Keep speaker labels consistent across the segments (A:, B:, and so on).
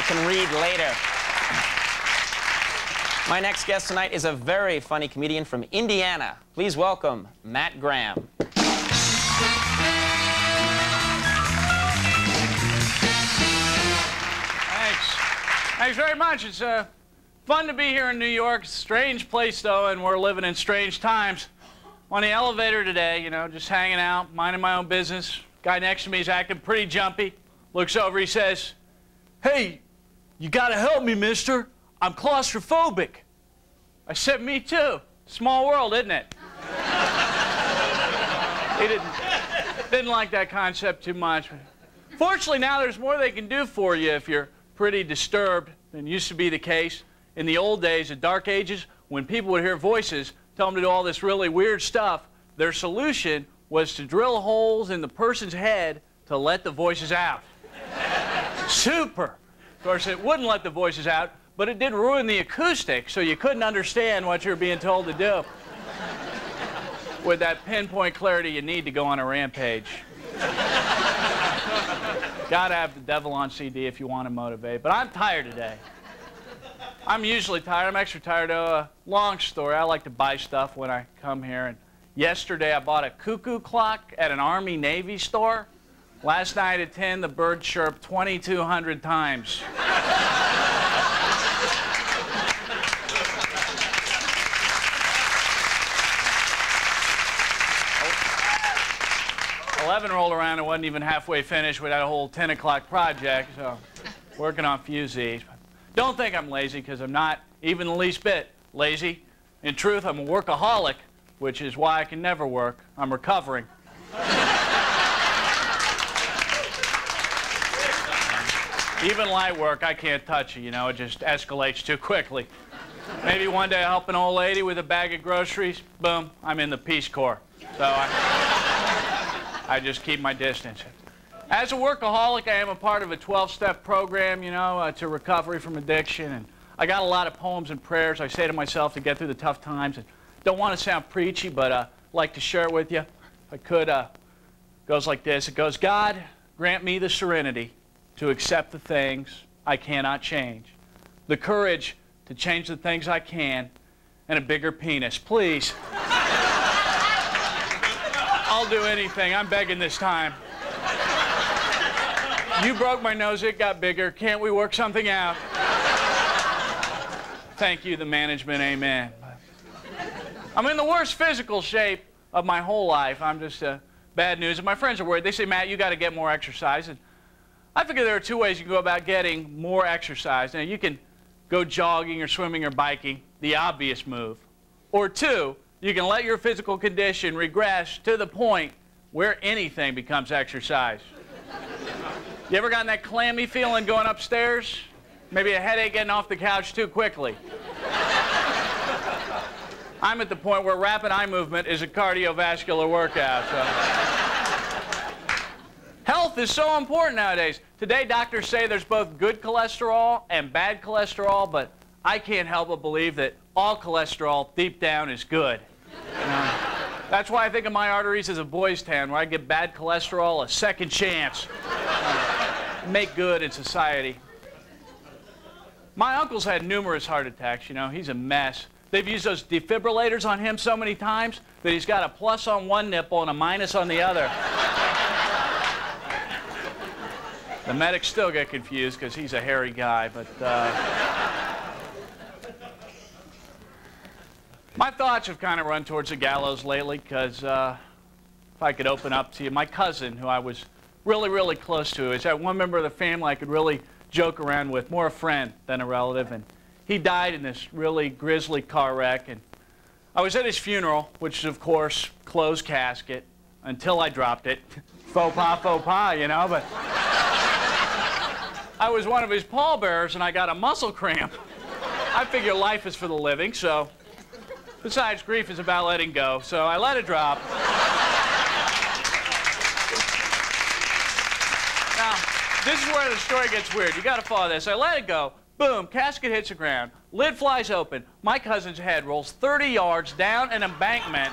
A: can read later. My next guest tonight is a very funny comedian from Indiana. Please welcome Matt Graham.
B: Thanks very much. It's fun to be here in New York. It's a strange place, though, and we're living in strange times. I'm on the elevator today, you know, just hanging out, minding my own business. Guy next to me is acting pretty jumpy. Looks over, he says, "Hey, you gotta help me, mister. I'm claustrophobic." I said, "Me too. Small world, isn't it?" He didn't like that concept too much. Fortunately, now there's more they can do for you if you're pretty disturbed than used to be the case. In the old days, the dark ages, when people would hear voices tell them to do all this really weird stuff, their solution was to drill holes in the person's head to let the voices out. Super. Of course, it wouldn't let the voices out, but it did ruin the acoustics, so you couldn't understand what you were being told to do with that pinpoint clarity you need to go on a rampage. Gotta have the devil on CD if you want to motivate. But I'm tired today. I'm usually tired. I'm extra tired. Long story. I like to buy stuff when I come here. And yesterday I bought a cuckoo clock at an Army-Navy store. Last night at 10, the bird chirped 2,200 times. Rolled around and wasn't even halfway finished with that whole 10 o'clock project, so working on fusees. Don't think I'm lazy, because I'm not even the least bit lazy. In truth, I'm a workaholic, which is why I can never work. I'm recovering. Even light work, I can't touch it, you know, it just escalates too quickly. Maybe one day I'll help an old lady with a bag of groceries, boom, I'm in the Peace Corps. So I just keep my distance. As a workaholic, I am a part of a 12-step program, you know, to recovery from addiction. And I got a lot of poems and prayers I say to myself to get through the tough times. And don't want to sound preachy, but like to share it with you. If I could, goes like this. It goes, "God, grant me the serenity to accept the things I cannot change, the courage to change the things I can, and a bigger penis, please." I'll do anything. I'm begging this time. You broke my nose, it got bigger. Can't we work something out? Thank you, the management, amen. I'm in the worst physical shape of my whole life. I'm just bad news. And my friends are worried. They say, "Matt, you got to get more exercise." And I figure there are two ways you can go about getting more exercise. Now, you can go jogging or swimming or biking, the obvious move. Or two, you can let your physical condition regress to the point where anything becomes exercise. You ever gotten that clammy feeling going upstairs? Maybe a headache getting off the couch too quickly. I'm at the point where rapid eye movement is a cardiovascular workout. So. Health is so important nowadays. Today, doctors say there's both good cholesterol and bad cholesterol, but I can't help but believe that all cholesterol deep down is good. You know? That's why I think of my arteries as a boys' town, where I give bad cholesterol a second chance. Make good in society. My uncle's had numerous heart attacks, you know. He's a mess. They've used those defibrillators on him so many times that he's got a plus on one nipple and a minus on the other. The medics still get confused because he's a hairy guy, but my thoughts have kind of run towards the gallows lately because if I could open up to you, my cousin, who I was really, really close to, is that one member of the family I could really joke around with, more a friend than a relative, and he died in this really grisly car wreck, and I was at his funeral, which is, of course, closed casket, until I dropped it. Faux pas, you know, but I was one of his pallbearers, and I got a muscle cramp. I figure life is for the living, so besides, grief is about letting go, so I let it drop. Now, this is where the story gets weird. You got to follow this. I let it go. Boom, casket hits the ground. Lid flies open. My cousin's head rolls 30 yards down an embankment,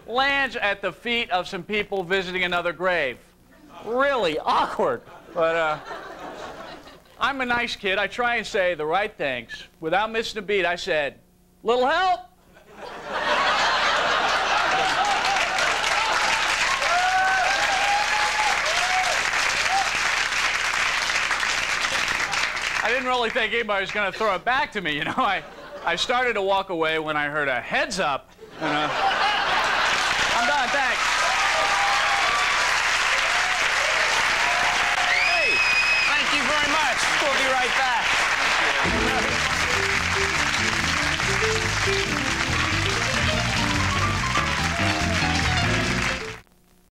B: lands at the feet of some people visiting another grave. Really awkward. But I'm a nice kid. I try and say the right things. Without missing a beat, I said, "Little help?" I didn't really think anybody was going to throw it back to me, you know. I started to walk away when I heard a "heads up." You know. I'm done, thanks.
A: Hey, thank you very much. We'll be right back.